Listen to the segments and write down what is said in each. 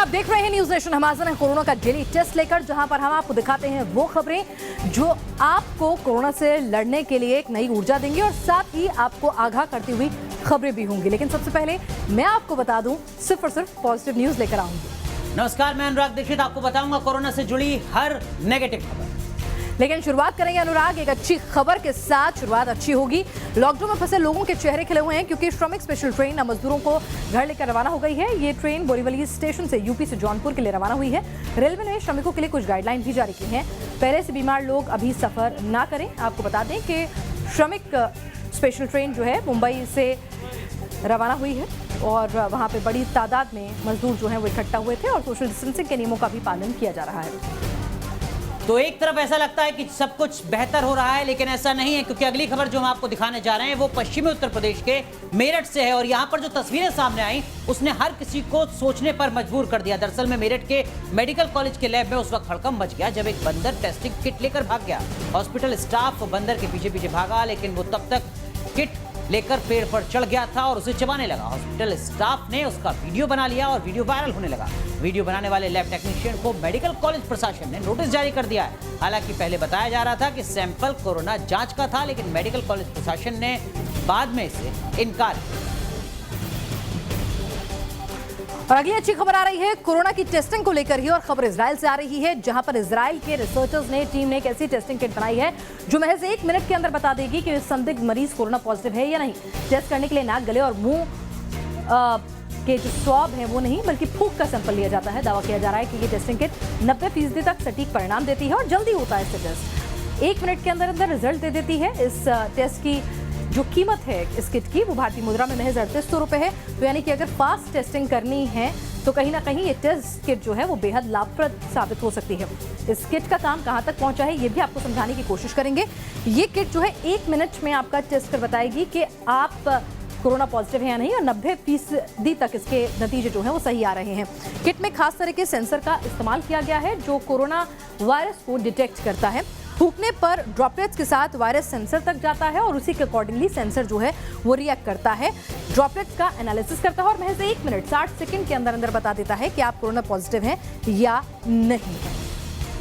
आप देख रहे हैं न्यूज नेशन। हम हाजिर हैं कोरोना का डेली टेस्ट लेकर, जहां पर हम आपको दिखाते हैं वो खबरें जो आपको कोरोना से लड़ने के लिए एक नई ऊर्जा देंगी और साथ ही आपको आगाह करती हुई खबरें भी होंगी। लेकिन सबसे पहले मैं आपको बता दूं, सिर्फ और सिर्फ पॉजिटिव न्यूज लेकर आऊंगी। नमस्कार, मैं अनुराग दीक्षित आपको बताऊंगा कोरोना से जुड़ी हर नेगेटिव खबर। लेकिन शुरुआत करेंगे अनुराग एक अच्छी खबर के साथ। शुरुआत अच्छी होगी। लॉकडाउन में फंसे लोगों के चेहरे खिले हुए हैं क्योंकि श्रमिक स्पेशल ट्रेन अब मजदूरों को घर लेकर रवाना हो गई है। ये ट्रेन बोरीवली स्टेशन से यूपी से जौनपुर के लिए रवाना हुई है। रेलवे ने श्रमिकों के लिए कुछ गाइडलाइन भी जारी की हैं। पहले से बीमार लोग अभी सफर ना करें। आपको बता दें कि श्रमिक स्पेशल ट्रेन जो है मुंबई से रवाना हुई है और वहाँ पे बड़ी तादाद में मजदूर जो हैं वो इकट्ठा हुए थे और सोशल डिस्टेंसिंग के नियमों का भी पालन किया जा रहा है। तो एक तरफ ऐसा लगता है कि सब कुछ बेहतर हो रहा है, लेकिन ऐसा नहीं है क्योंकि अगली खबर जो हम आपको दिखाने जा रहे हैं वो पश्चिमी उत्तर प्रदेश के मेरठ से है और यहाँ पर जो तस्वीरें सामने आई उसने हर किसी को सोचने पर मजबूर कर दिया। दरअसल में मेरठ के मेडिकल कॉलेज के लैब में उस वक्त हड़कंप मच गया जब एक बंदर टेस्टिंग किट लेकर भाग गया। हॉस्पिटल स्टाफ बंदर के पीछे पीछे भागा, लेकिन वो तब तक किट लेकर पेड़ पर चढ़ गया था और उसे चबाने लगा। हॉस्पिटल स्टाफ ने उसका वीडियो बना लिया और वीडियो वायरल होने लगा। वीडियो बनाने वाले लैब टेक्नीशियन को मेडिकल कॉलेज प्रशासन ने नोटिस जारी कर दिया है। हालांकि पहले बताया जा रहा था कि सैंपल कोरोना जांच का था, लेकिन मेडिकल कॉलेज प्रशासन ने बाद में इसे इनकार किया। और अगली अच्छी खबर आ रही है कोरोना की टेस्टिंग को लेकर ही और खबर इजराइल से आ रही है, जहां पर इजराइल के रिसर्चर्स ने टीम ने एक ऐसी टेस्टिंग किट बनाई है जो महज 1 मिनट के अंदर बता देगी कि संदिग्ध मरीज कोरोना पॉजिटिव है या नहीं। टेस्ट करने के लिए नाक, गले और मुंह के जो स्वैब है वो नहीं बल्कि फूंक का सैंपल लिया जाता है। दावा किया जा रहा है कि ये टेस्टिंग किट 90% तक सटीक परिणाम देती है और जल्दी होता है इससे टेस्ट। 1 मिनट के अंदर अंदर रिजल्ट दे देती है। इस टेस्ट की जो कीमत है इस किट की वो भारतीय मुद्रा में महज 3800 रुपए है। तो यानी कि अगर फास्ट टेस्टिंग करनी है तो कहीं ना कहीं ये टेस्ट किट जो है वो बेहद लाभप्रद साबित हो सकती है। इस किट का काम कहां तक पहुंचा है ये भी आपको समझाने की कोशिश करेंगे। ये किट जो है 1 मिनट में आपका टेस्ट कर बताएगी कि आप कोरोना पॉजिटिव है या नहीं और 90% तक इसके नतीजे जो हैं वो सही आ रहे हैं। किट में खास तरह के सेंसर का इस्तेमाल किया गया है जो कोरोना वायरस को डिटेक्ट करता है। फूंकने पर ड्रॉपलेट्स के साथ वायरस सेंसर तक जाता है और उसी के अकॉर्डिंगली सेंसर जो है वो रिएक्ट करता है, ड्रॉपलेट्स का एनालिसिस करता है और महज 1 मिनट 60 सेकंड के अंदर अंदर बता देता है कि आप कोरोना पॉजिटिव हैं या नहीं।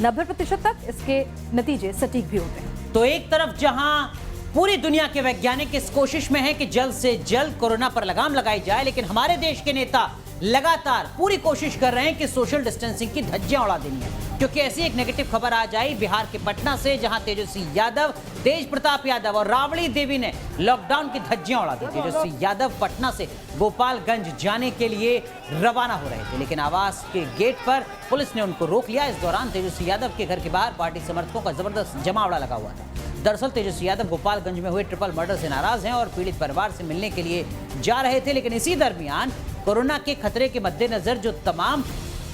90% तक इसके नतीजे सटीक भी होते हैं। तो एक तरफ जहां पूरी दुनिया के वैज्ञानिक इस कोशिश में है कि जल्द से जल्द कोरोना पर लगाम लगाई जाए, लेकिन हमारे देश के नेता लगातार पूरी कोशिश कर रहे हैं कि सोशल डिस्टेंसिंग की धज्जियां उड़ा देनी है। क्योंकि ऐसी एक नेगेटिव खबर आ जाए बिहार के पटना से, जहां तेजस्वी यादव, तेज प्रताप यादव और राबड़ी देवी ने लॉकडाउन की धज्जियां उड़ा दी। तेजस्वी यादव पटना से गोपालगंज जाने के लिए रवाना हो रहे थे, लेकिन आवास के गेट पर पुलिस ने उनको रोक लिया। इस दौरान तेजस्वी यादव के घर के बाहर पार्टी समर्थकों का जबरदस्त जमावड़ा लगा हुआ था। दरअसल तेजस्वी यादव गोपालगंज में हुए ट्रिपल मर्डर से नाराज हैं और पीड़ित परिवार से मिलने के लिए जा रहे थे, लेकिन इसी दरमियान कोरोना के खतरे के मद्देनजर जो तमाम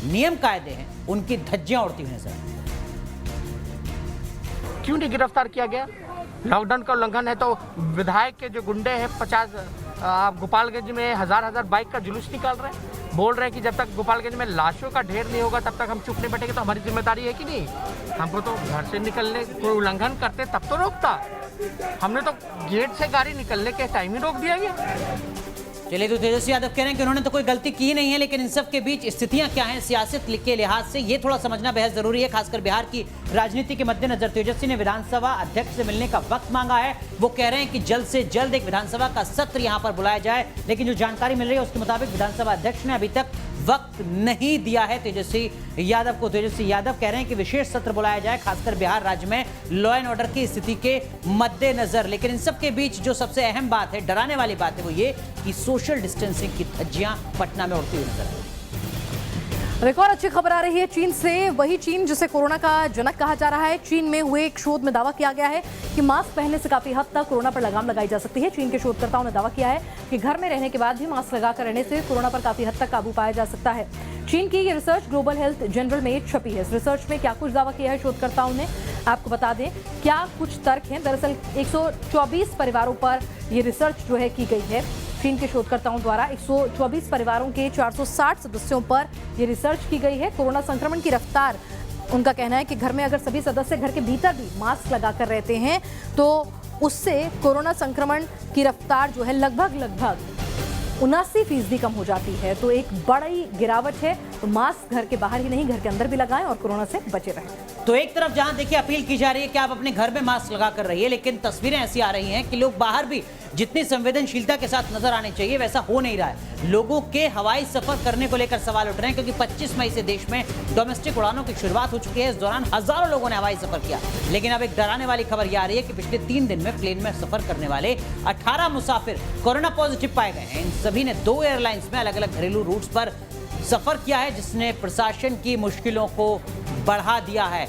नियम कायदे हैं उनकी धज्जियां उड़ती हुई नजर आई। क्यों नहीं गिरफ्तार किया गया? लॉकडाउन का उल्लंघन है तो विधायक के जो गुंडे हैं 50 गोपालगंज में हजार बाइक का जुलूस निकाल रहे हैं, बोल रहे हैं कि जब तक गोपालगंज में लाशों का ढेर नहीं होगा तब तक हम चुप नहीं बैठेंगे। तो हमारी जिम्मेदारी है कि नहीं? हमको तो घर से निकलने कोई उल्लंघन करते तब तो रोकता, हमने तो गेट से गाड़ी निकलने के टाइम ही रोक दिया गया। चलिए, तो तेजस्वी यादव कह रहे हैं कि उन्होंने तो कोई गलती की नहीं है, लेकिन इन सब के बीच स्थितियां क्या हैं सियासत के लिहाज से ये थोड़ा समझना बेहद जरूरी है। खासकर बिहार की राजनीति के मद्देनजर तेजस्वी ने विधानसभा अध्यक्ष से मिलने का वक्त मांगा है। वो कह रहे हैं कि जल्द से जल्द एक विधानसभा का सत्र यहां पर बुलाया जाए, लेकिन जो जानकारी मिल रही है उसके मुताबिक विधानसभा अध्यक्ष ने अभी तक वक्त नहीं दिया है तेजस्वी यादव को। तेजस्वी यादव कह रहे हैं कि विशेष सत्र बुलाया जाए, खासकर बिहार राज्य में लॉ एंड ऑर्डर की स्थिति के मद्देनजर। लेकिन इन सब के बीच जो सबसे अहम बात है, डराने वाली बात है, वो ये कि सोशल डिस्टेंसिंग की धज्जियां पटना में उड़ती हुई नजर आई। एक और अच्छी खबर आ रही है चीन से। वही चीन जिसे कोरोना का जनक कहा जा रहा है। चीन में हुए एक शोध में दावा किया गया है कि मास्क पहनने से काफी हद तक कोरोना पर लगाम लगाई जा सकती है। चीन के शोधकर्ताओं ने दावा किया है कि घर में रहने के बाद भी मास्क लगाकर रहने से कोरोना पर काफी हद तक काबू पाया जा सकता है। चीन की ये रिसर्च ग्लोबल हेल्थ जर्नल में छपी है। इस रिसर्च में क्या कुछ दावा किया है शोधकर्ताओं ने, आपको बता दें क्या कुछ तर्क हैं। दरअसल 124 परिवारों पर यह रिसर्च जो है की गई है। चीन के शोधकर्ताओं द्वारा 124 परिवारों के 460 सदस्यों पर यह रिसर्च की गई है। कोरोना संक्रमण की रफ्तार, उनका कहना है कि घर में अगर सभी सदस्य घर के भीतर भी मास्क लगाकर रहते हैं तो उससे कोरोना संक्रमण की रफ्तार जो है लगभग 79% कम हो जाती है। तो एक बड़ी गिरावट है तो मास्क घर के बाहर ही नहीं, घर के अंदर भी लगाएं और कोरोना से बचे रहें। तो एक तरफ जहां देखिए अपील की जा रही है कि आप अपने घर में मास्क लगा कर रहिए, लेकिन तस्वीरें ऐसी आ रही हैं कि लोग बाहर भी जितनी संवेदनशीलता के साथ नजर आने चाहिए वैसा हो नहीं रहा है। लोगों के हवाई सफर करने को लेकर सवाल उठ रहे हैं, क्योंकि 25 मई से देश में डोमेस्टिक उड़ानों की शुरुआत हो चुकी है। इस दौरान हजारों लोगों ने हवाई सफर किया, लेकिन अब एक डराने वाली खबर यह आ रही है कि पिछले 3 दिन में प्लेन में सफर करने वाले 18 मुसाफिर कोरोना पॉजिटिव पाए गए हैं। इन सभी ने 2 एयरलाइंस में अलग अलग घरेलू रूट्स पर सफर किया है, जिसने प्रशासन की मुश्किलों को बढ़ा दिया है।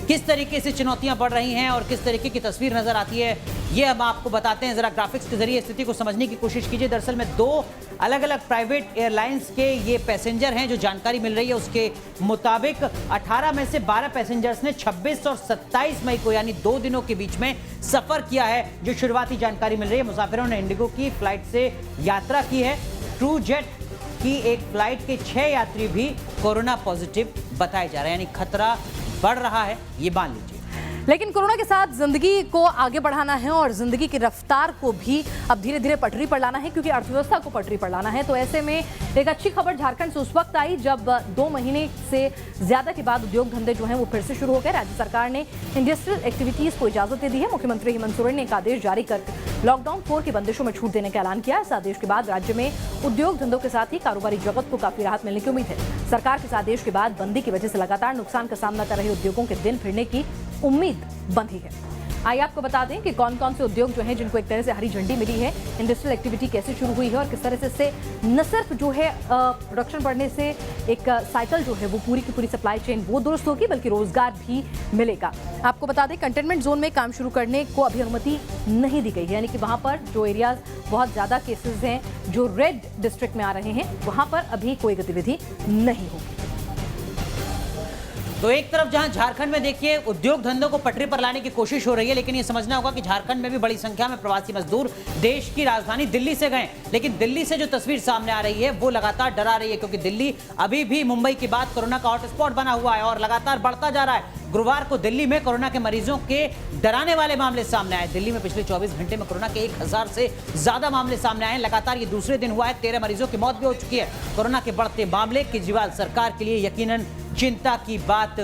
किस तरीके से चुनौतियां बढ़ रही हैं और किस तरीके की तस्वीर नजर आती है, ये हम आपको बताते हैं। जरा ग्राफिक्स के जरिए स्थिति को समझने की कोशिश कीजिए। दरअसल में 2 अलग अलग प्राइवेट एयरलाइंस के ये पैसेंजर हैं। जो जानकारी मिल रही है उसके मुताबिक 18 में से 12 पैसेंजर्स ने 26 और 27 मई को यानी 2 दिनों के बीच में सफर किया है। जो शुरुआती जानकारी मिल रही है, मुसाफिरों ने इंडिगो की फ्लाइट से यात्रा की है। ट्रू जेट की एक फ्लाइट के 6 यात्री भी कोरोना पॉजिटिव बताए जा रहे हैं, यानी खतरा बढ़ रहा है, ये मान लीजिए। लेकिन कोरोना के साथ जिंदगी को आगे बढ़ाना है और जिंदगी की रफ्तार को भी अब धीरे धीरे पटरी पर लाना है, क्योंकि अर्थव्यवस्था को पटरी पर लाना है। तो ऐसे में एक अच्छी खबर झारखंड से उस वक्त आई जब 2 महीने से ज्यादा के बाद उद्योग धंधे जो हैं वो फिर से शुरू हो गए। राज्य सरकार ने इंडस्ट्रियल एक्टिविटीज को इजाजत दे दी है। मुख्यमंत्री हेमंत सोरेन ने एक आदेश जारी कर लॉकडाउन 4 की बंदिशों में छूट देने का ऐलान किया। इस आदेश के बाद राज्य में उद्योग धंधों के साथ ही कारोबारी जगत को काफी राहत मिलने की उम्मीद है। सरकार के इस आदेश के बाद बंदी की वजह से लगातार नुकसान का सामना कर रहे उद्योगों के दिन फिरने की उम्मीद बंधी है। आइए आपको बता दें कि कौन कौन से उद्योग जो हैं जिनको एक तरह से हरी झंडी मिली है, इंडस्ट्रियल एक्टिविटी कैसे शुरू हुई है और किस तरह से इससे न सिर्फ जो है प्रोडक्शन बढ़ने से एक साइकिल जो है वो पूरी की पूरी सप्लाई चेन वो दुरुस्त होगी, बल्कि रोजगार भी मिलेगा। आपको बता दें कंटेनमेंट जोन में काम शुरू करने को अभी अनुमति नहीं दी गई है, यानी कि वहां पर जो एरियाज बहुत ज्यादा केसेस हैं, जो रेड डिस्ट्रिक्ट में आ रहे हैं, वहां पर अभी कोई गतिविधि नहीं होगी। तो एक तरफ जहां झारखंड में देखिए उद्योग धंधों को पटरी पर लाने की कोशिश हो रही है, लेकिन ये समझना होगा कि झारखंड में भी बड़ी संख्या में प्रवासी मजदूर देश की राजधानी दिल्ली से गए। लेकिन दिल्ली से जो तस्वीर सामने आ रही है वो लगातार डरा रही है, क्योंकि दिल्ली अभी भी मुंबई के बाद कोरोना का हॉटस्पॉट बना हुआ है और लगातार बढ़ता जा रहा है। गुरुवार को दिल्ली में कोरोना के मरीजों के डराने वाले मामले सामने आए। दिल्ली में पिछले 24 घंटे में कोरोना के 1000 से ज्यादा मामले सामने आए। लगातार ये दूसरे दिन हुआ है। 13 मरीजों की मौत भी हो चुकी है। कोरोना के बढ़ते मामले केजरीवाल सरकार के लिए यकीनन चिंता की बात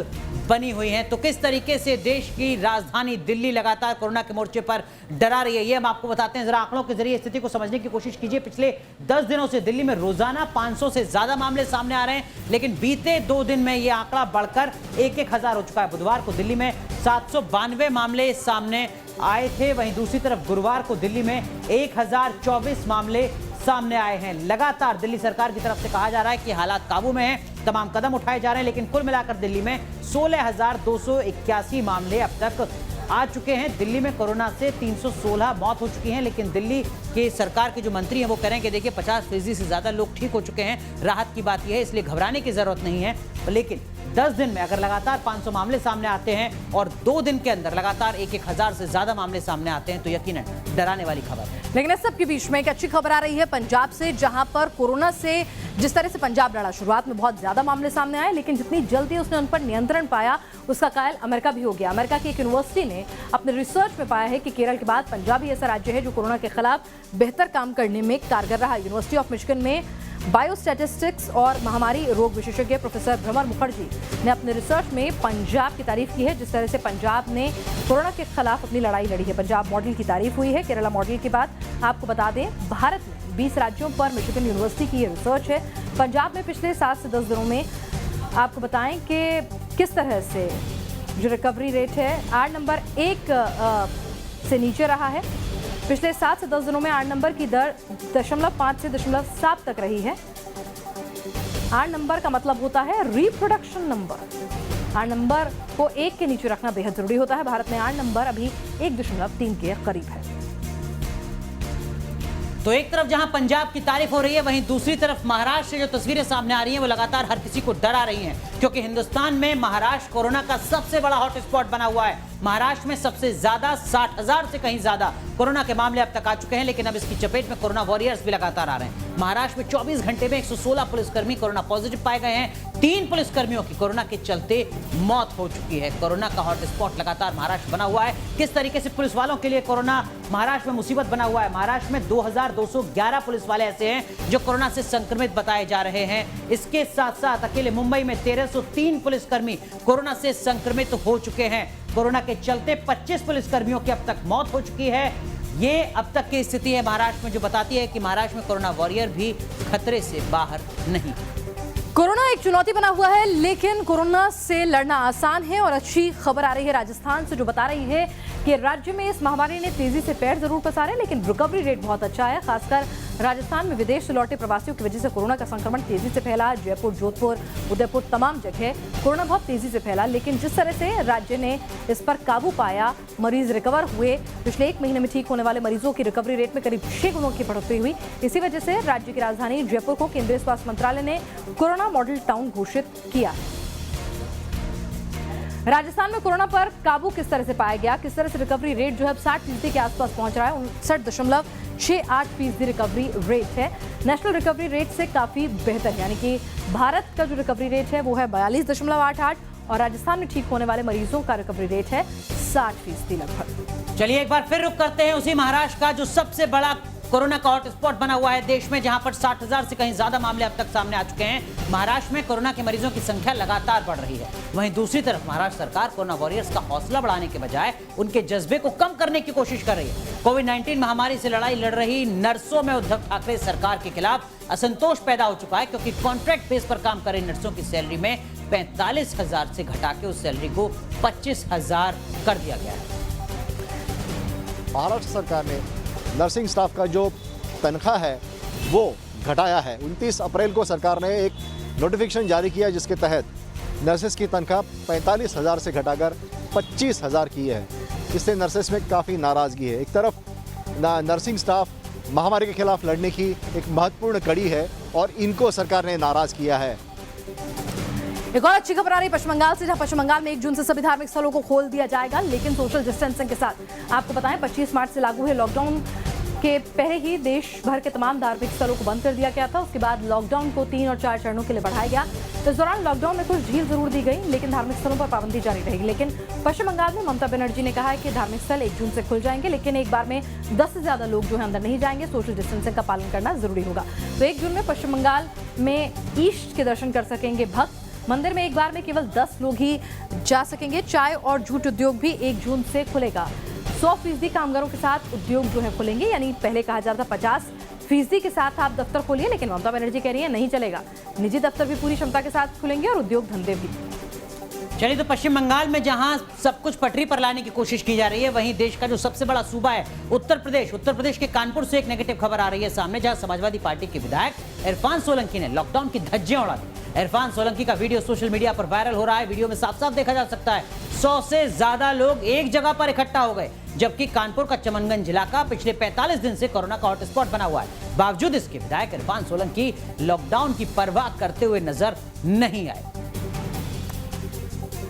बनी हुई है। तो किस तरीके से देश की राजधानी दिल्ली लगातार कोरोना के मोर्चे पर डरा रही है, ये हम आपको बताते हैं। जरा आंकड़ों के जरिए स्थिति को समझने की कोशिश कीजिए। पिछले 10 दिनों से दिल्ली में रोजाना 500 से ज्यादा मामले सामने आ रहे हैं, लेकिन बीते 2 दिन में यह आंकड़ा बढ़कर 1,000 हो चुका है। बुधवार को दिल्ली में 792 मामले सामने आए थे, वहीं दूसरी तरफ गुरुवार को दिल्ली में 1024 मामले सामने आए हैं। लगातार दिल्ली सरकार की तरफ से कहा जा रहा है कि हालात काबू में हैं, तमाम कदम उठाए जा रहे हैं, लेकिन कुल मिलाकर दिल्ली में 16,281 मामले अब तक आ चुके हैं। दिल्ली में कोरोना से 316 मौत हो चुकी हैं, लेकिन दिल्ली के सरकार के जो मंत्री हैं वो कह रहे हैं कि देखिए 50% से ज्यादा लोग ठीक हो चुके हैं। राहत की बात यह है, इसलिए घबराने की जरूरत नहीं है। लेकिन 10 दिन में अगर लगातार 500 मामले सामने आते हैं और 2 दिन के अंदर लगातार 1,000 से ज्यादा मामले सामने आते हैं, तो यकीनन डराने वाली खबर है। लेकिन इस सब के बीच में एक अच्छी खबर आ रही है पंजाब से, जहां पर कोरोना से जिस तरह से पंजाब लड़ा, शुरुआत में बहुत ज्यादा मामले सामने आए, लेकिन जितनी जल्दी उसने उन पर नियंत्रण पाया उसका कायल अमेरिका भी हो गया। अमेरिका की एक यूनिवर्सिटी ने अपने रिसर्च में पाया है कि केरल के बाद पंजाब ही ऐसा राज्य है जो कोरोना के खिलाफ बेहतर काम करने में कारगर रहा। यूनिवर्सिटी ऑफ मिशिगन में बायोस्टैटिस्टिक्स और महामारी रोग विशेषज्ञ प्रोफेसर भ्रमर मुखर्जी ने अपने रिसर्च में पंजाब की तारीफ की है। जिस तरह से पंजाब ने कोरोना के खिलाफ अपनी लड़ाई लड़ी है, पंजाब मॉडल की तारीफ हुई है। केरला मॉडल के बाद आपको बता दें भारत में 20 राज्यों पर मिशिगन यूनिवर्सिटी की ये रिसर्च है। पंजाब में पिछले 7 से 10 दिनों में आपको बताएं कि किस तरह से जो रिकवरी रेट है 8 नंबर 1 से नीचे रहा है। पिछले 7 से 10 दिनों में 8 नंबर की दर 0.5 से 0.7 तक रही है। 8 नंबर का मतलब होता है रिप्रोडक्शन नंबर। 8 नंबर को 1 के नीचे रखना बेहद जरूरी होता है। भारत में 8 नंबर अभी 1.3 के करीब है। तो एक तरफ जहां पंजाब की तारीफ हो रही है, वहीं दूसरी तरफ महाराष्ट्र से जो तस्वीरें सामने आ रही हैं वो लगातार हर किसी को डरा रही हैं, क्योंकि हिंदुस्तान में महाराष्ट्र कोरोना का सबसे बड़ा हॉटस्पॉट बना हुआ है। महाराष्ट्र में सबसे ज्यादा 60,000 से कहीं ज्यादा कोरोना के मामले अब तक आ चुके हैं, लेकिन अब इसकी चपेट में कोरोना वॉरियर्स भी लगातार आ रहे हैं। महाराष्ट्र में 24 घंटे में 116 पुलिसकर्मी कोरोना पॉजिटिव पाए गए हैं। 3 पुलिसकर्मियों की कोरोना के चलते मौत हो चुकी है। कोरोना का हॉटस्पॉट लगातार महाराष्ट्र बना हुआ है। किस तरीके से पुलिस वालों के लिए कोरोना महाराष्ट्र में मुसीबत बना हुआ है। महाराष्ट्र में 2211 पुलिस वाले ऐसे हैं जो कोरोना से संक्रमित बताए जा रहे हैं। इसके साथ साथ अकेले मुंबई में 1303 पुलिसकर्मी कोरोना से संक्रमित हो चुके हैं। कोरोना के चलते 25 पुलिसकर्मियों की अब तक मौत हो चुकी है। ये अब तक की स्थिति है महाराष्ट्र में, जो बताती है कि महाराष्ट्र में कोरोना वॉरियर भी खतरे से बाहर नहीं। कोरोना एक चुनौती बना हुआ है, लेकिन कोरोना से लड़ना आसान है। और अच्छी खबर आ रही है राजस्थान से, जो बता रही है कि राज्य में इस महामारी ने तेजी से पैर जरूर पसारे, लेकिन रिकवरी रेट बहुत अच्छा है। खासकर राजस्थान में विदेश से लौटे प्रवासियों की वजह से कोरोना का संक्रमण तेजी से फैला। जयपुर, जोधपुर, उदयपुर, तमाम जगह कोरोना बहुत तेजी से फैला, लेकिन जिस तरह से राज्य ने इस पर काबू पाया, मरीज रिकवर हुए, पिछले 1 महीने में ठीक होने वाले मरीजों की रिकवरी रेट में करीब 6 गुणों की बढ़ोतरी हुई। इसी वजह से राज्य की राजधानी जयपुर को केंद्रीय स्वास्थ्य मंत्रालय ने कोरोना मॉडल टाउन घोषित किया। राजस्थान में कोरोना पर काबू किस तरह से पाया गया, किस तरह से रिकवरी रेट जो है 60% के आसपास पहुंच रहा है। 59.68% रिकवरी रेट है। नेशनल रिकवरी रेट से काफी बेहतर, यानी कि भारत का जो रिकवरी रेट है वो है 42.88 और राजस्थान में ठीक होने वाले मरीजों का रिकवरी रेट है 60% लगभग। चलिए एक बार फिर रुक करते हैं उसी महाराष्ट्र का, जो सबसे बड़ा कोरोना का हॉटस्पॉट बना हुआ है देश में, जहां पर 60,000 से कहीं ज्यादा मामले अब तक सामने आ चुके हैं। महाराष्ट्र में कोरोना के मरीजों की संख्या लगातार बढ़ रही है। वहीं दूसरी तरफ महाराष्ट्र सरकार कोरोना वॉरियर्स का हौसला बढ़ाने के बजाय उनके जज्बे को कम करने की कोशिश कर रही है। कोविड-19 महामारी से लड़ाई लड़ रही नर्सों में उद्धव ठाकरे सरकार के खिलाफ असंतोष पैदा हो चुका है, क्योंकि कॉन्ट्रैक्ट बेस पर काम कर रही नर्सों की सैलरी में 45,000 से घटा के उस सैलरी को 25,000 कर दिया गया है। महाराष्ट्र सरकार ने नर्सिंग स्टाफ का जो तनख्वाह है वो घटाया है। 29 अप्रैल को सरकार ने एक नोटिफिकेशन जारी किया, जिसके तहत नर्सेस की तनख्वाह 45,000 से घटाकर 25,000 की है। इससे नर्सेस में काफ़ी नाराज़गी है। एक तरफ नर्सिंग स्टाफ महामारी के खिलाफ लड़ने की एक महत्वपूर्ण कड़ी है और इनको सरकार ने नाराज़ किया है। एक और अच्छी खबर आ रही है पश्चिम बंगाल से, जहां पश्चिम बंगाल में 1 जून से सभी धार्मिक स्थलों को खोल दिया जाएगा, लेकिन सोशल डिस्टेंसिंग के साथ। आपको बताएं 25 मार्च से लागू है लॉकडाउन के पहले ही देश भर के तमाम धार्मिक स्थलों को बंद कर दिया गया था। उसके बाद लॉकडाउन को 3 और 4 चरणों के लिए बढ़ाया गया। इस दौरान लॉकडाउन में कुछ ढील जरूर दी गई, लेकिन धार्मिक स्थलों पर पाबंदी जारी रहेगी। लेकिन पश्चिम बंगाल में ममता बनर्जी ने कहा है कि धार्मिक स्थल 1 जून से खुल जाएंगे, लेकिन एक बार में 10 से ज्यादा लोग जो है अंदर नहीं जाएंगे। सोशल डिस्टेंसिंग का पालन करना जरूरी होगा। तो 1 जून में पश्चिम बंगाल में ईष्ट के दर्शन कर सकेंगे भक्त। मंदिर में एक बार में केवल 10 लोग ही जा सकेंगे। चाय और जूट उद्योग भी 1 जून से खुलेगा। 100% कामगारों के साथ उद्योग जो है खुलेंगे, यानी पहले कहा जाता 50% के साथ आप दफ्तर खोलिए, लेकिन ममता बनर्जी कह रही है नहीं चलेगा। निजी दफ्तर भी पूरी क्षमता के साथ खुलेंगे और उद्योग धंधे भी। चलिए, तो पश्चिम बंगाल में जहां सब कुछ पटरी पर लाने की कोशिश की जा रही है, वहीं देश का जो सबसे बड़ा सूबा है उत्तर प्रदेश के कानपुर से एक नेगेटिव खबर आ रही है सामने, जहां समाजवादी पार्टी के विधायक इरफान सोलंकी ने लॉकडाउन की धज्जियां उड़ा दी। इरफान सोलंकी का वीडियो सोशल मीडिया पर वायरल हो रहा है। वीडियो में साफ साफ देखा जा सकता है 100 से ज्यादा लोग एक जगह पर इकट्ठा हो गए, जबकि कानपुर का चमनगंज इलाका पिछले 45 दिन से कोरोना का हॉटस्पॉट बना हुआ है। बावजूद इसके विधायक इरफान सोलंकी लॉकडाउन की परवाह करते हुए नजर नहीं आए।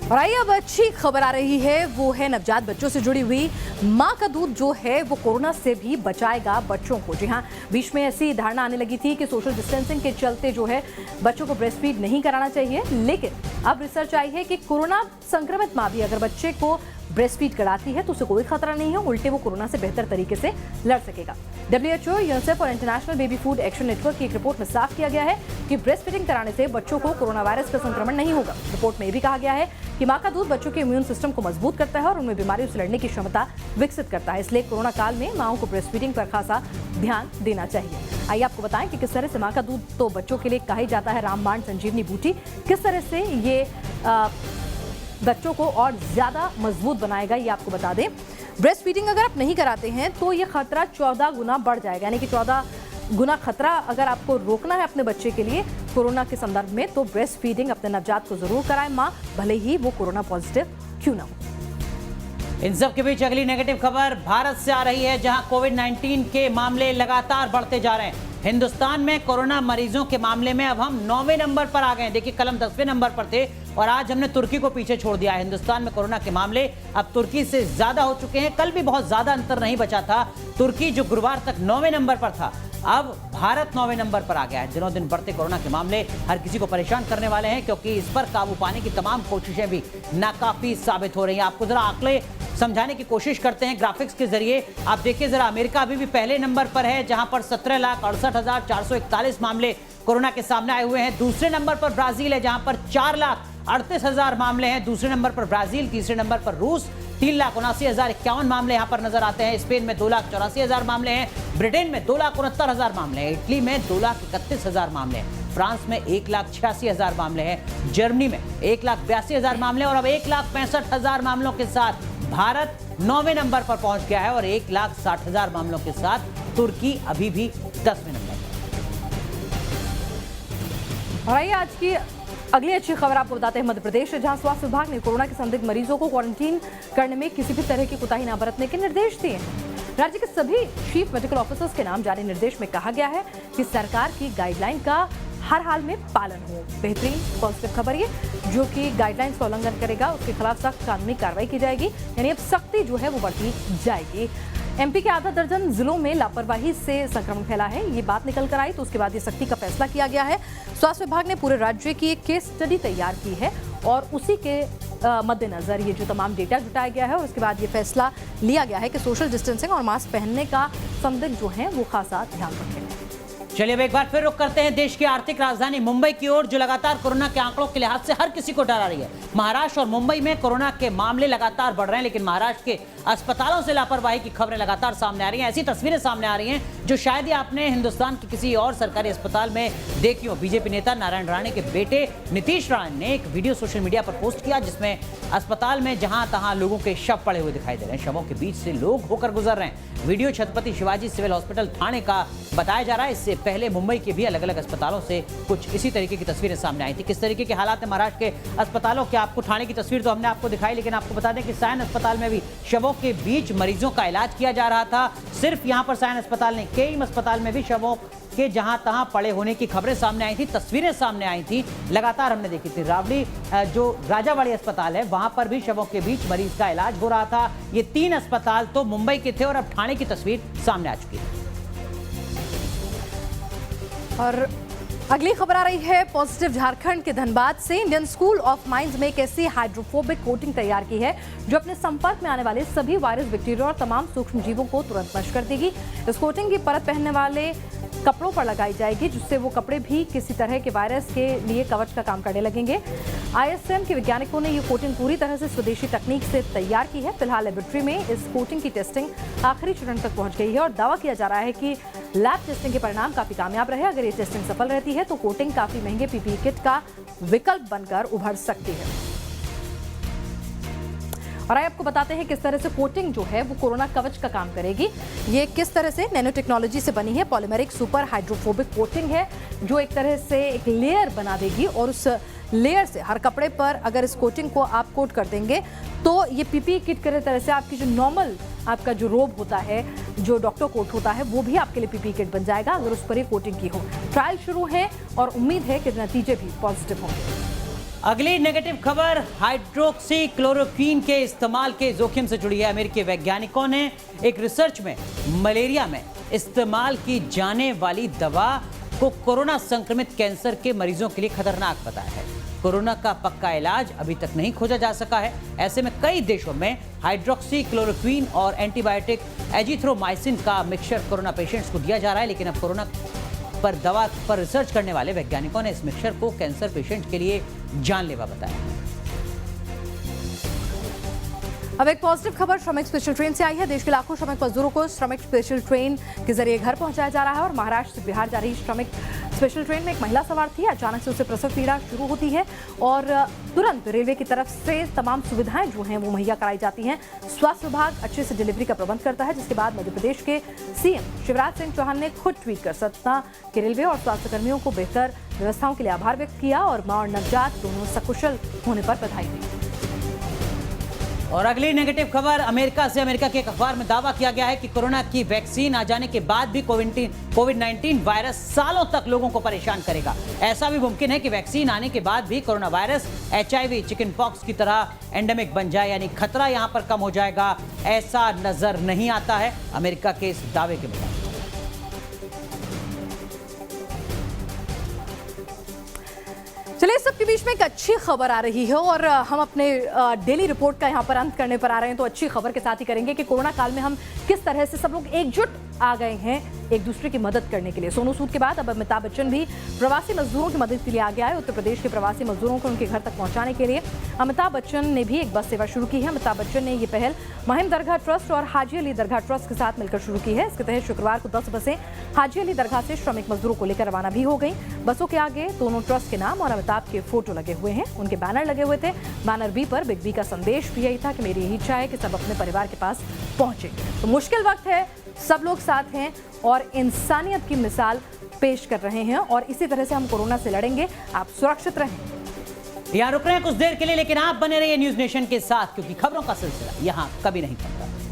और आइए अब अच्छी खबर आ रही है, वो है नवजात बच्चों से जुड़ी हुई। माँ का दूध जो है वो कोरोना से भी बचाएगा बच्चों को। जी हाँ, बीच में ऐसी धारणा आने लगी थी कि सोशल डिस्टेंसिंग के चलते जो है बच्चों को ब्रेस्ट फीड नहीं कराना चाहिए, लेकिन अब रिसर्च आई है कि कोरोना संक्रमित माँ भी अगर बच्चे को ब्रेस्ट फीड कराती है तो उसे कोई खतरा नहीं है, उल्टे वो कोरोना से बेहतर तरीके से लड़ सकेगा। WHO, यूनिसेफ और international baby food action network की एक रिपोर्ट में साफ किया गया है कि ब्रेस्ट फीडिंग कराने से बच्चों को कोरोना वायरस का संक्रमण नहीं होगा। रिपोर्ट में यह भी कहा गया है कि माँ का दूध बच्चों के इम्यून सिस्टम को मजबूत करता है और उनमें बीमारियों से लड़ने की क्षमता विकसित करता है। इसलिए कोरोना काल में माओं को ब्रेस्ट फीडिंग पर खासा ध्यान देना चाहिए। आइए आपको बताएं कि किस तरह से माँ का दूध तो बच्चों के लिए कहा जाता है रामबाण संजीवनी बूटी, किस तरह से ये बच्चों को और ज्यादा मजबूत बनाएगा, ये आपको बता दें। ब्रेस्ट फीडिंग अगर आप नहीं कराते हैं तो ये खतरा 14 गुना बढ़ जाएगा, यानी कि 14 गुना खतरा अगर आपको रोकना है अपने बच्चे के लिए कोरोना के संदर्भ में, तो ब्रेस्ट फीडिंग अपने नवजात को जरूर कराएं माँ, भले ही वो कोरोना पॉजिटिव क्यों ना हो। इन सब के बीच अगली नेगेटिव खबर भारत से आ रही है, जहां कोविड-19 के मामले लगातार बढ़ते जा रहे हैं। हिंदुस्तान में कोरोना मरीजों के मामले में अब हम 9वें नंबर पर आ गए हैं। देखिए, कल हम 10वें नंबर पर थे, और आज हमने तुर्की को पीछे छोड़ दिया है। हिंदुस्तान में कोरोना के मामले अब तुर्की से ज्यादा हो चुके हैं। कल भी बहुत ज्यादा अंतर नहीं बचा था। तुर्की जो गुरुवार तक 9वें नंबर पर था, अब भारत 9वें नंबर पर आ गया है। दिनों दिन बढ़ते कोरोना के मामले हर किसी को परेशान करने वाले हैं, क्योंकि इस पर काबू पाने की तमाम कोशिशें भी नाकाफी साबित हो रही हैं। आपको जरा आंकड़े समझाने की कोशिश करते हैं ग्राफिक्स के जरिए। आप देखिए जरा, अमेरिका अभी भी पहले नंबर पर है, जहां पर 17,68,441 मामले कोरोना के सामने आए हुए हैं। दूसरे नंबर पर ब्राजील है, जहां पर 4,38,000 मामले हैं। दूसरे नंबर पर ब्राजील, तीसरे नंबर पर रूस, 3,79,051 मामले यहां पर नजर आते हैं। स्पेन में 2,84,000 मामले हैं। ब्रिटेन में 2,69,000 मामले हैं। इटली में 2,31,000 मामले हैं। फ्रांस में 1,86,000 मामले हैं। जर्मनी में 1,82,000 मामले, और अब 1,65,000 मामलों के साथ भारत 9वें नंबर पर पहुंच गया है, और 1,60,000 मामलों के साथ तुर्की अभी भी 10वें नंबर पर। और आइए आज की अगली अच्छी खबर आपको बताते हैं मध्य प्रदेश से, जहां स्वास्थ्य विभाग ने कोरोना के संदिग्ध मरीजों को क्वारंटीन करने में किसी भी तरह की कोताही न बरतने के निर्देश दिए हैं। राज्य के सभी चीफ मेडिकल ऑफिसर्स के नाम जारी निर्देश में कहा गया है कि सरकार की गाइडलाइन का हर हाल में पालन हो। बेहतरीन पॉजिटिव खबर ये, जो कि गाइडलाइंस का उल्लंघन करेगा उसके खिलाफ सख्त कानूनी कार्रवाई की जाएगी, यानी अब सख्ती जो है वो बढ़ती जाएगी। एमपी के आधा दर्जन जिलों में लापरवाही से संक्रमण फैला है, ये बात निकल कर आई तो उसके बाद ये सख्ती का फैसला किया गया है। स्वास्थ्य विभाग ने पूरे राज्य की एक केस स्टडी तैयार की है, और उसी के मद्देनजर ये जो तमाम डेटा जुटाया गया है, और उसके बाद ये फैसला लिया गया है कि सोशल डिस्टेंसिंग और मास्क पहनने का संदिग्ध जो है वो खासा ध्यान रखें। चलिए अब एक बार फिर रुख करते हैं देश की आर्थिक राजधानी मुंबई की ओर, जो लगातार कोरोना के आंकड़ों के लिहाज से हर किसी को डरा रही है। महाराष्ट्र और मुंबई में कोरोना के मामले लगातार बढ़ रहे हैं, लेकिन महाराष्ट्र के अस्पतालों से लापरवाही की खबरें लगातार सामने आ रही हैं। ऐसी तस्वीरें सामने आ रही हैं जो शायद ही आपने हिंदुस्तान के किसी और सरकारी अस्पताल में देखी हो। बीजेपी नेता नारायण राणे के बेटे नीतीश राणे ने एक वीडियो सोशल मीडिया पर पोस्ट किया, जिसमें अस्पताल में जहां तहां लोगों के शव पड़े हुए दिखाई दे रहे हैं। शवों के बीच से लोग होकर गुजर रहे हैं। Video Chhatrapati Shivaji civil hospital Thane का बताया जा रहा है। इससे पहले मुंबई के भी अलग अलग अस्पतालों से कुछ इसी तरीके की तस्वीरें सामने आई थी। किस तरीके के हालात है महाराष्ट्र के अस्पतालों के, आपको थाने की तस्वीर तो हमने आपको दिखाई, लेकिन आपको बता दें कि सायन अस्पताल में भी शवों के बीच मरीजों का इलाज किया जा रहा था। सिर्फ यहां पर सायन अस्पताल नहीं, कई अस्पताल में भी शवों के जहां तहां पड़े होने की खबरें सामने आई थी, तस्वीरें सामने आई थी, लगातार हमने देखी थी। रावड़ी जो राजावाड़ी अस्पताल है, वहां पर भी शवों के बीच मरीज का इलाज हो रहा था। ये 3 अस्पताल तो मुंबई के थे, और अब ठाणे की तस्वीर सामने आ चुकी है। और अगली खबर आ रही है पॉजिटिव झारखंड के धनबाद से। इंडियन स्कूल ऑफ माइंस में एक ऐसी हाइड्रोफोबिक कोटिंग तैयार की है जो अपने संपर्क में आने वाले सभी वायरस, बैक्टीरिया और तमाम सूक्ष्म जीवों को तुरंत नष्ट कर देगी। इस कोटिंग की परत पहनने वाले कपड़ों पर लगाई जाएगी, जिससे वो कपड़े भी किसी तरह के वायरस के लिए कवच का काम करने लगेंगे। आईएसएम के वैज्ञानिकों ने ये कोटिंग पूरी तरह से स्वदेशी तकनीक से तैयार की है। फिलहाल लेबोरेटरी में इस कोटिंग की टेस्टिंग आखिरी चरण तक पहुंच गई है, और दावा किया जा रहा है कि लैब टेस्टिंग के परिणाम काफी कामयाब रहे। अगर ये टेस्टिंग सफल रहती है तो कोटिंग काफी महंगे पीपीई किट का विकल्प बनकर उभर सकती है। और आइए आपको बताते हैं किस तरह से कोटिंग जो है वो कोरोना कवच का काम करेगी। ये किस तरह से नैनो टेक्नोलॉजी से बनी है। पॉलीमेरिक सुपर हाइड्रोफोबिक कोटिंग है, जो एक तरह से एक लेयर बना देगी, और उस लेयर से हर कपड़े पर अगर इस कोटिंग को आप कोट कर देंगे तो ये पीपीई किट की तरह से आपकी जो नॉर्मल आपका जो रोब होता है, जो डॉक्टर कोट होता है, वो भी आपके लिए पीपीई किट बन जाएगा अगर उस पर ये कोटिंग की हो। ट्रायल शुरू है और उम्मीद है कि नतीजे भी पॉजिटिव होंगे। अगली नेगेटिव खबर हाइड्रोक्सी क्लोरोक्वीन के इस्तेमाल के जोखिम से जुड़ी है। अमेरिकी वैज्ञानिकों ने एक रिसर्च में मलेरिया में इस्तेमाल की जाने वाली दवा को कोरोना संक्रमित कैंसर के मरीजों के लिए खतरनाक बताया है। कोरोना का पक्का इलाज अभी तक नहीं खोजा जा सका है। ऐसे में कई देशों में हाइड्रोक्सी क्लोरोक्वीन और एंटीबायोटिक एजिथ्रोमाइसिन का मिक्सचर कोरोना पेशेंट्स को दिया जा रहा है, लेकिन अब कोरोना पर दवा पर रिसर्च करने वाले वैज्ञानिकों ने इस मिक्सचर को कैंसर पेशेंट के लिए जानलेवा बताया। अब एक पॉजिटिव खबर श्रमिक स्पेशल ट्रेन से आई है। देश के लाखों श्रमिक मजदूरों को श्रमिक स्पेशल ट्रेन के जरिए घर पहुंचाया जा रहा है, और महाराष्ट्र से बिहार जा रही श्रमिक स्पेशल ट्रेन में एक महिला सवार थी। अचानक से उसे प्रसव पीड़ा शुरू होती है, और तुरंत रेलवे की तरफ से तमाम सुविधाएं जो हैं वो मुहैया कराई जाती हैं। स्वास्थ्य विभाग अच्छे से डिलीवरी का प्रबंध करता है, जिसके बाद मध्य प्रदेश के सीएम शिवराज सिंह चौहान ने खुद ट्वीट कर सतना के रेलवे और स्वास्थ्य कर्मियों को बेहतर व्यवस्थाओं के लिए आभार व्यक्त किया, और मां और नवजात दोनों सकुशल होने पर बधाई दी। और अगली नेगेटिव खबर अमेरिका से। अमेरिका के एक अखबार में दावा किया गया है कि कोरोना की वैक्सीन आ जाने के बाद भी कोविड-19 वायरस सालों तक लोगों को परेशान करेगा। ऐसा भी मुमकिन है कि वैक्सीन आने के बाद भी corona virus HIV, chicken pox की तरह एंडेमिक बन जाए, यानी खतरा यहां पर कम हो जाएगा, ऐसा नजर नहीं आता है अमेरिका के इस दावे के मुताबिक। चलिए, इस सबके बीच में एक अच्छी खबर आ रही है और हम अपने डेली रिपोर्ट का यहाँ पर अंत करने पर आ रहे हैं, तो अच्छी खबर के साथ ही करेंगे कि कोरोना काल में हम किस तरह से सब लोग एकजुट आ गए हैं एक दूसरे की मदद करने के लिए। सोनू सूद के बाद अब अमिताभ बच्चन भी प्रवासी मजदूरों की मदद के लिए आ गया है। उत्तर प्रदेश के प्रवासी मजदूरों को उनके घर तक पहुंचाने के लिए अमिताभ बच्चन ने भी एक बस सेवा शुरू की है। अमिताभ बच्चन ने ये पहल महिम दरगाह ट्रस्ट और हाजी अली दरगाह ट्रस्ट के साथ मिलकर शुरू की है। इसके तहत शुक्रवार को 10 बसें हाजी अली दरगाह से श्रमिक मजदूरों को लेकर रवाना भी हो गई। बसों के आगे दोनों ट्रस्ट के नाम और अमिताभ के फोटो लगे हुए हैं, उनके बैनर लगे हुए थे। बैनर बी पर बिग बी का संदेश भी यही था कि मेरी यही इच्छा है कि सब अपने परिवार के पास पहुंचे। तो मुश्किल वक्त है, सब लोग साथ हैं और इंसानियत की मिसाल पेश कर रहे हैं और इसी तरह से हम कोरोना से लड़ेंगे। आप सुरक्षित रहें। यहां रुक रहे हैं कुछ देर के लिए, लेकिन आप बने रहिए न्यूज नेशन के साथ, क्योंकि खबरों का सिलसिला यहां कभी नहीं थमता।